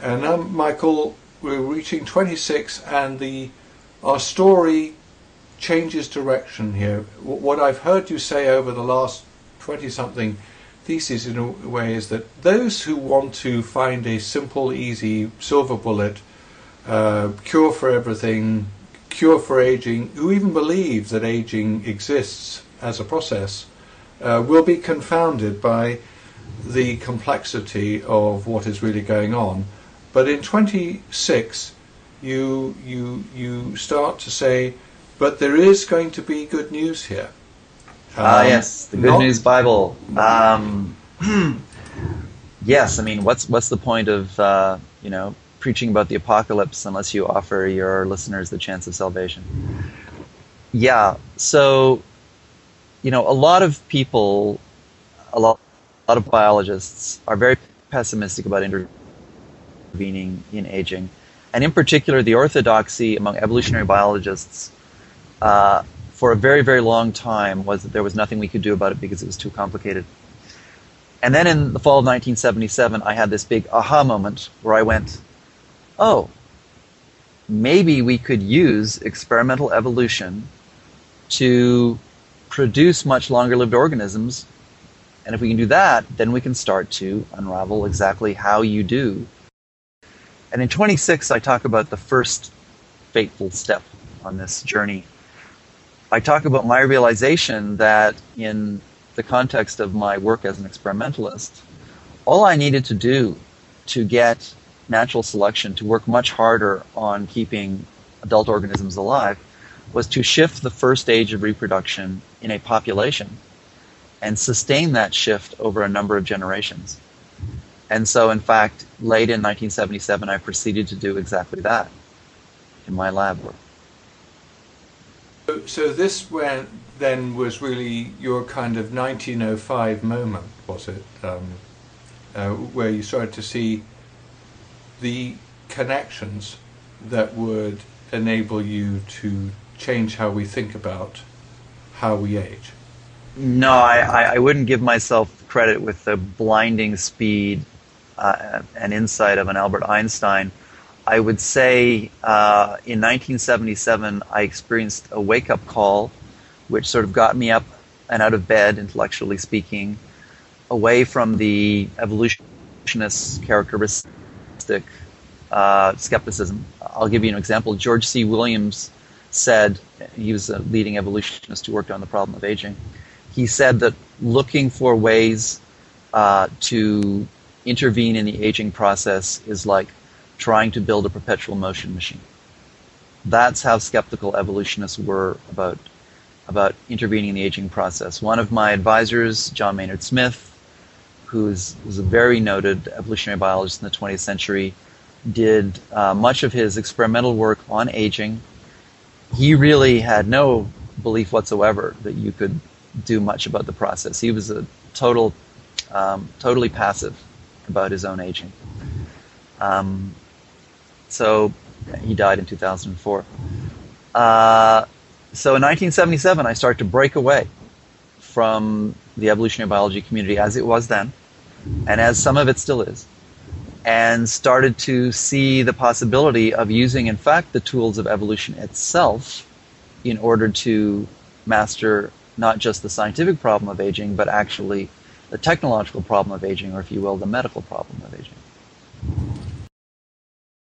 And now, Michael, we're reaching 26, and our story changes direction here. What I've heard you say over the last 20-something theses, in a way, is that those who want to find a simple, easy, silver bullet, cure for everything, cure for aging, who even believe that aging exists as a process, will be confounded by the complexity of what is really going on. But in 26, you start to say, but there is going to be good news here. Yes, the Good News Bible. Yes, I mean, what's the point of preaching about the apocalypse unless you offer your listeners the chance of salvation? Yeah, so a lot of people, a lot of biologists are very pessimistic about intervening in aging, and in particular, the orthodoxy among evolutionary biologists for a very, very long time was that there was nothing we could do about it because it was too complicated. And then in the fall of 1977, I had this big aha moment where I went, oh, maybe we could use experimental evolution to produce much longer-lived organisms, and if we can do that, then we can start to unravel exactly how you do. And in 26, I talk about the first fateful step on this journey. I talk about my realization that in the context of my work as an experimentalist, all I needed to do to get natural selection to work much harder on keeping adult organisms alive was to shift the first stage of reproduction in a population and sustain that shift over a number of generations. And so, in fact, late in 1977, I proceeded to do exactly that in my lab work. So this then was really your kind of 1905 moment, was it? Where you started to see the connections that would enable you to change how we think about how we age. No, I wouldn't give myself credit with the blinding speed and insight of an Albert Einstein. I would say in 1977 I experienced a wake-up call which sort of got me up and out of bed, intellectually speaking, away from the evolutionist characteristic skepticism. I'll give you an example. George C. Williams said, he was a leading evolutionist who worked on the problem of aging, he said that looking for ways to intervene in the aging process is like trying to build a perpetual motion machine. That's how skeptical evolutionists were about intervening in the aging process. One of my advisors, John Maynard Smith, who was a very noted evolutionary biologist in the 20th century, did much of his experimental work on aging. He really had no belief whatsoever that you could do much about the process. He was a totally passive about his own aging. So he died in 2004. So in 1977, I started to break away from the evolutionary biology community as it was then, and as some of it still is, and started to see the possibility of using, in fact, the tools of evolution itself in order to master not just the scientific problem of aging, but actually the technological problem of aging, or if you will, the medical problem of aging.